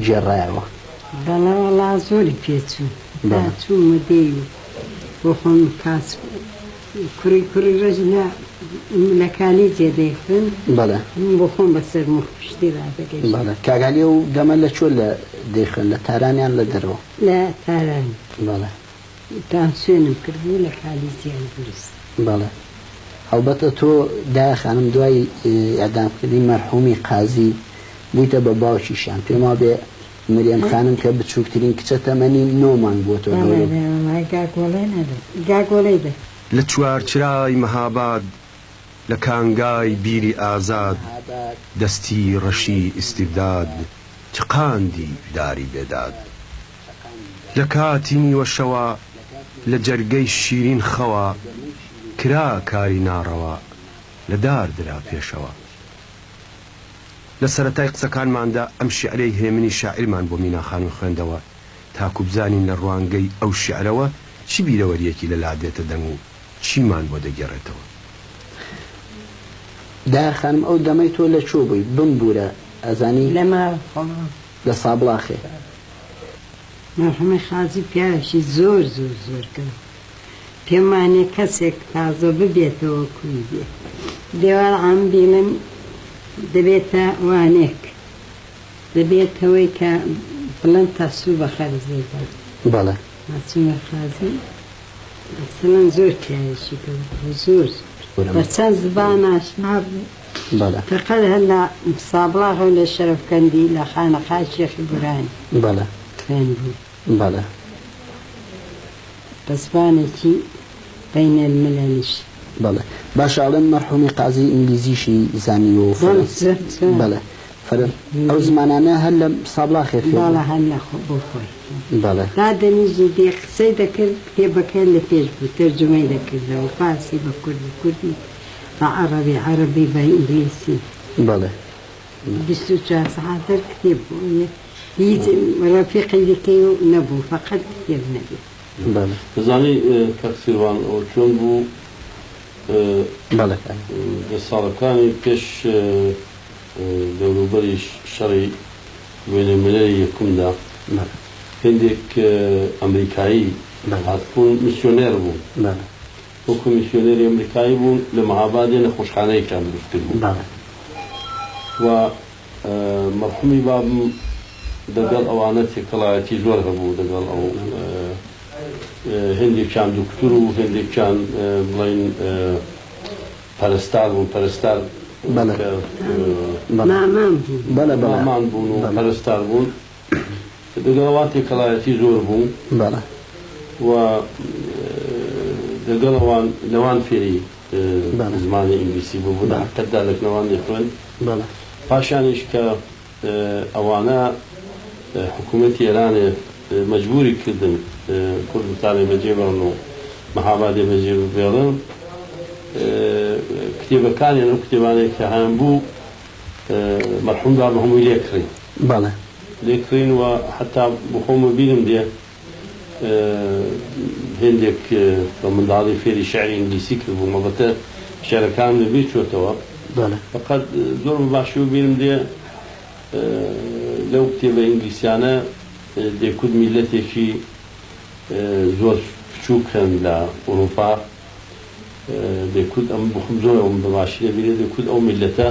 جێڕایەوە؟ بەڵێ وەڵا زۆری پێچوو چوومە دێ و بۆ خۆم کاس کوڕی ڕژ لە کالیجێ دەیخن بەڵێ بۆ خۆم بەسەر پشتی ڕادەگەیشت. بەڵێ کاگالی و دەمە لە چۆ لە دەیخن لە تارانیان لە دەرەوە؟ لە تاران. بەڵێ تان سوێنم کردبوو لە کالیجیان درست. بەڵێ هەڵبەتە تۆ دایە خانم دوای ئەدامکردی مەرحومی قازی بوویتە بە باوکیشیان پێم وا بێ مریەم خانم کە بچووکترین کچە تەمەنی 9 مانگ بۆ تۆ گاگۆڵەی بێ لە چوارچرای مەهاباد لە کانگای بیری ئازاد دەستی ڕەشی ئیستیبداد چقاندی داری بێداد لە کاتی نیوەشەوە لە جەرگەی شیرین خەوە کرا کاری ناڕەوە لە دار درا پێشەوە. لە سەرەتای قسەکانماندا ئەم شیعرەی هێمنی شاعرمان بۆ مینا خانم خوێندەوە تاکو بزانین لە ڕوانگەی ئەو شیعرەوە چی بیرەوەریەکی لە لادێتە دەنگ و چیمان بۆ دەگێڕێتەوە. دایە خانم ئەو دەمەی تۆ لە چۆ بووی بمبورە ئەزانی لەما لە سابڵاخێ مەرحومی خازی پیاوێکی زۆر زۆر زۆر کرد پێمانێ کەسێک تازە ببێتەوە کوی بێ دێوار عام بینم دەبێتە وانێک دەبێتەوەی کە بڵند تەسوو بە خەرزێتە. بەڵێ مەرحومی خازی ئەسڵەن زۆر پیاوێکی کرد زۆر بە چەند زبان ئاشنا بوو. بەڵێ فقط هەلا سابڵاغ لە شەرەفکەندی لە خانەقای شێخی بورانی بەڵێ خوێن بوو. بەڵێ بە زبانێکی بەینە الملەلیش. بەڵێ باشاڵێن مەرحومی قازی ئینگلیزیشی زانیوە و بەڵێ ئەو زمانانە هەر لە سابڵاخێ باڵە هەر نەخۆ بۆ خۆی بەڵێ دادەنیژی دێ قسەی دەکرد کتێبەکە لە پێش بوو تەرجمەی دەکردەوە فارسی بە کوردی کوردی بە عەرەبی عەرەبی بە ئینگلیسی. بەڵێ 24 سەعاتە کتێب بوو هیچ ڕەفیقی دیکەی و نەبوو فقط کتێب نەبێت. بەڵێ دەزانی کاکسیروان ئەو چۆن بوو بەڵێ لە ساڵەکانی پێش دەوروبەری شەڕی وێنە ملەلی یەکەمدا هێندێک ئەمریکایی هاتبوون میسیۆنێر بوون وەکو میسیۆنێری ئەمریکایی بوون لە مەهابادێ نەخۆشخانەیەکیان دروست کرد بوون و مەرحومی بابم دەگەڵ ئەوانە تێکەڵایەتی زۆر هەبوو دەگەڵ ئەو هێندێکیان دوکتور و هێندێکیان بڵین پەرستار بوون پەرستار مامان بوون و پەرستار بوون دەگەڵەوە تێکەڵایەتی زۆر بوون و دەگەڵەوان لەوان فێری زمانی ئینگلیسی بوو بوو حقەتدا لەکنەوان دەخوێن پاشانیش کە ئەوانە حکوومەتی ئێرانێ مەجبوری کردن کوردستانی بەجێبڕن و مەهابادێ بەجێ بێڵن کتێبەکانیان ئەو کتێبانێک کە هەیان بوو مەرحوم بابم هەمووی لێکڕین لێکڕین و حتا بۆ خۆمە بیرم دێ هێندێک بە منداڵی فێری شعری ئینگلیسی کرد بوو مەبەتە شعرەکان لەبێ چۆتەوە فقط زۆر باشی و بیرم دێ لەو کتێبە ئینگلیسیانە دەیکوت میلەتێکی زۆر بچووکن لە ئەوروپا دەیکوت ئەم بخم زۆر ئەوم بەباشی لەبیرێ دەیکوت ئەو میلەتە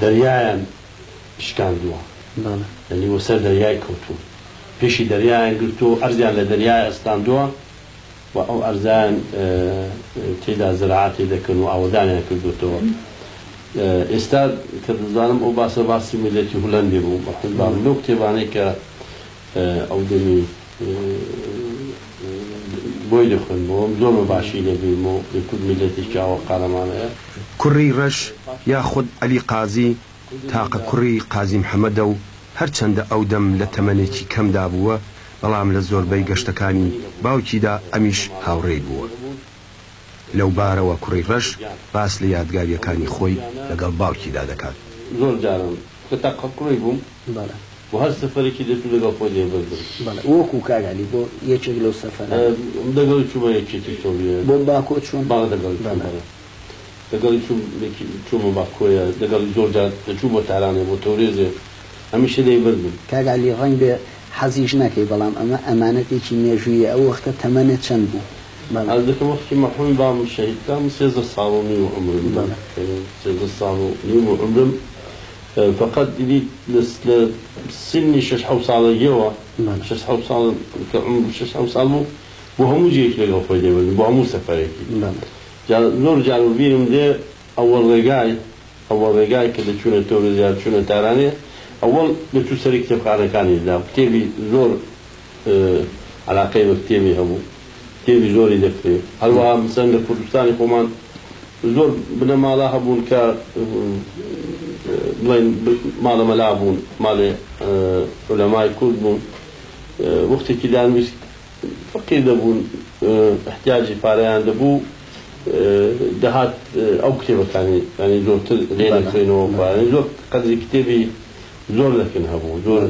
دەریایان شکاندووە یعنی وەسەر دەریای کەوتوون پێشی دەریایان گرتو ئەرزیان لە دەریای ئەستاندووە و ئەو ئەرزیان تێدا زراعاتی دەکەن و ئاوەدانیان کردوتەوە. ئێستا کە دەزانم ئەو باسە باسی میلەتی هۆلەندی بوو بەحەزبام لەو کتێبانەی کە ئەو دەمی بۆی دەخوێنمەوە زۆر بەباشی لەبیرمەوە دەکوت میلەتێکی ئاوە قارەمانەیە. کوڕی ڕەش یاخود عەلی قازی تاقە کوڕی قازی محەممەدە و هەرچەندە ئەو دەم لە تەمەنێکی کەمدا بووە بەڵام لە زۆربەی گەشتەکانی باوکیدا ئەمیش هاوڕێی بووە. لەو بارەوە کوڕی ڕەش باس لە یادگاریەکانی خۆی لەگەڵ باوکیدا دەکات. زۆر جارم کە تاقە کوڕی بووم بۆ هەر سەفەرێکی دەچوو لەگەڵ خۆی دێبەردم وەکو کاگالی بۆ یەکێک لەو سەفەرە دەگەڵ چوومە یەکێکی سۆڤیەت بۆ باکۆ چۆن باڵ دەگەڵ لەگەڵی چوومە باکۆیە لەگەڵی زۆر جار دەچوو بۆ تارانێ بۆ تۆرێزێ هەمیشە دەیبردم کاگالی ڕەنگ بێ حەزیش نەکەی بەڵام ئەمە ئەمانەتێکی مێژوویە ئەو وەختە تەمەنە چەند بوو ئەس دەکەم وەختی مەرحوومی بام شەهیدکرام 13 ساڵ و نیم عمرم 13 ساڵ و نیم عمرم فقط دیدی لە سنی 6-7 ساڵەگیەوە 6-7 ساڵ کە عمر 6-7 ساڵ بوو بۆ هەموو جێیەک لەگەڵ خۆی دەیبردم بۆ هەموو سەفەرێکی زۆر جار بیرم دێ ئەوەڵ ڕێگای کە دەچوونە تۆرێز یا چوونە تارانێ ئەوەڵ دەچوو سەری کتێبخانەکانی دا کتێبی زۆر علاقەی بە کتێبی هەبوو کتێبی زۆری دەکرێت هەروەها مثەن لە کوردستانی خۆمان زۆر بنەماڵە هەبوون کە بڵێن ماڵە مەلا بوون ماڵێ عولەمای کورد بوون وەختێکی دانویست فەقیر دەبوون احتیاجی پارەیان دەبوو دەهات ئەو کتێبەکانی ینی زۆرتر لێ دەکرێنەوە زۆر قەدری کتێبی زۆر دەکەن هەبوو زۆر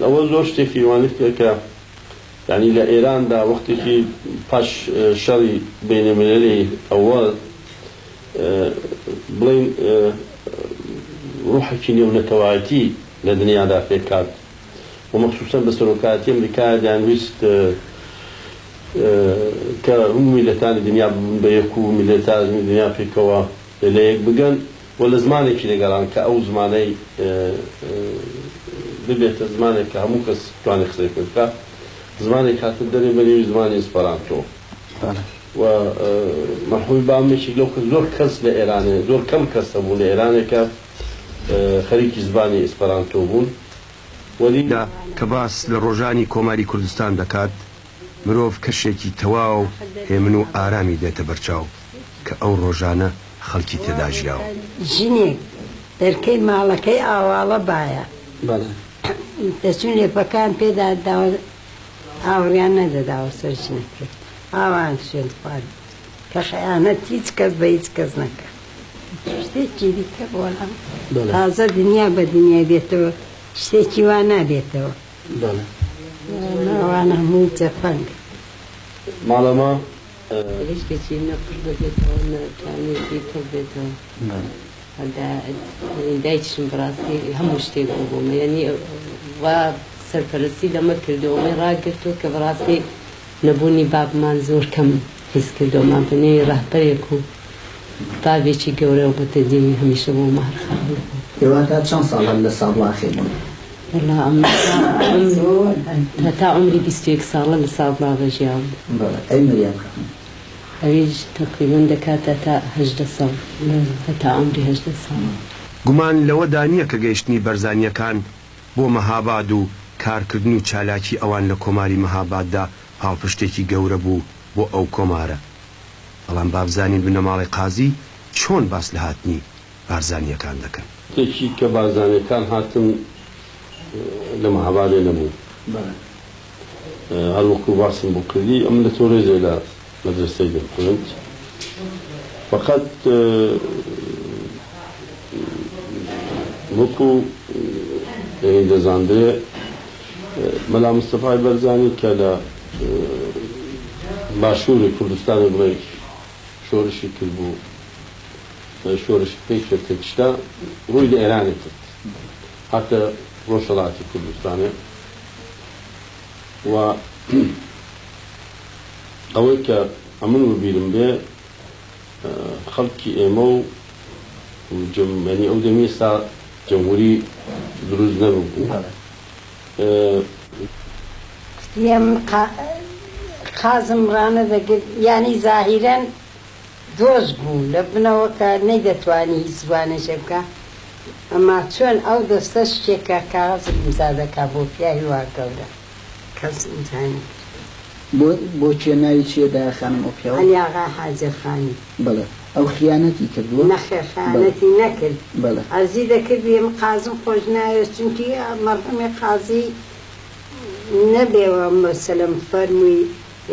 ئەوە زۆر شتێکی وانێت کە ینی لە ئێراندا وەختێکی پاش شەڕی بینەمەلەلی ئەوەڵ بڵێن ڕوحێکی نێونەتەوایەتی لە دنیادا پێکات و مەخصوصەن بە سەرۆکاتی ئەمریکا دەیانویست کە هەموو میلەتانی دنیا ببوون بە یەک و میلەتانی دنیا پێکەوە لە یەک بگەن و لە زمانێکی لەگەڵان کە ئەو زمانەی ببێتە زمانێک کە هەموو کەس توانێت قسەی پێ بکات زمانێک هاتە دەرێ بە نێوی زمانی ئێسپەرانتۆ و مەرحوومی بامێکی لەو زۆر کەس لە ئێرانێ زۆر کەم کەس هەبوو لە ئێرانێکە خەریکی زبانی ئێسپەرانتۆ بوون وەلیدا کە باس لە ڕۆژانی کۆماری کوردستان دەکات مرۆڤ کەشێکی تەواو هێمن و ئارامی دێتە بەرچاو کە ئەو ڕۆژانە خەڵکی تێدا ژیاوە ژنێک دەرکەی ماڵەکەی ئاواڵە بایە دەچون لێپەکان پێدا ئاوریان نەدەداوە سەر ژنەکە ئاوان سوێن خوارد کە خەیانەت هیچ کەس بە هیچ کەس نەکە شتێکی دیکە بۆڵام تازە دنیا بە دنیا بێتەوە شتێکی وا نابێتەوە ناوانە هەمووی جەفەنگ ماڵەمە هیچ کەسی نەقڕ بێتەوە نەتوانێتی پڕ بێتەوە دایکیشم بەڕاستی هەموو شتێک بوومە یعنی وا سەرپەرستی لەمە کردەوەمەی ڕاگرتووە کە بەڕاستی نەبوونی بابمان زۆر کەم حیس کردەوەمان بنێ ڕاهبەرێک و بابێکی گەورە و بەتەدیمی هەمیشە بۆ مەهرخان ئێواتە چەند ساڵە لە سابڵاخێ بوون والله تا عمری 21 ساڵە لە سابڵاغە ژیاوم ئەی مریەم ئەویش تقریبا دەکاتە تا 18 ساڵ تا عمری 18 ساڵ گومان لەوەدا نییە کە گەیشتنی بەرزانیەکان بۆ مەهاباد و کارکردن و چالاکی ئەوان لە کۆماری مەهاباددا هاوپشتێکی گەورە بوو بۆ ئەو کۆمارە بەڵام بابزانین بنەماڵی قازی چۆن باس لە هاتنی بارزانیەکان دەکەن شتێکی کە بارزانیەکان هاتن لە مەهابادێ نەبوو هەروەکو باسم بۆ کردی ئەم لە تۆرێزێ لە مەدرسەی دەخوێند فقط وەکو دەزاندرێ مەلا مستەفای بەرزانی کە لە باشووری کوردستانی بڵێ شۆرشی کرد بوو شۆرشی پێی کردشتا ڕووی لە ئێرانی کرد هاتە ڕۆژهەڵاتی کوردستانێ و ئەوەی کە ئەمن ببیرم بێ خەڵکی ئێمە و ینی ئەو دەمی ئێستا جەمهوری دروست نەبوو قازم ڕانە دەگرت ینی زاهیرەن دۆست بوو لە بنەوەکە نەیدەتوانی هیچ زبانێشە بکە ئەما چۆن ئەو دەستە شتێکە کاغەزم ئیمزا دەکا بۆ پیاوی وا گەورە کەس ئیمزانی بۆ چێناوی چیەدا خانم ئەو پیاوە عەلیاغا حاجەخانی بەڵێ ئەو خیانەتی کردووە نەخێر خیانەتی نەکرد ئەرزی دەکرد ئێمە قازم خۆش ناوێت چونکی مەرحومی قازی نەبێەوە مەسەلەم فەرمووی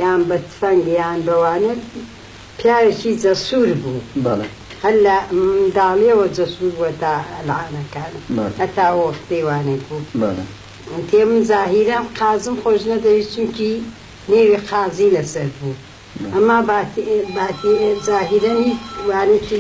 یان بە تفەنگ یان بەوانە پیاوێکی جەسوور بوو هەر لە منداڵیەوە جەسوور بووە تا لەعانەکانە هەتا وەختەی وانێک بوو تێم زاهیران قازم خۆش نەدەوێت چونکی نێوی قازی لەسەر بوو ئەمما باتی زاهیرەن هیچ وانەیەکی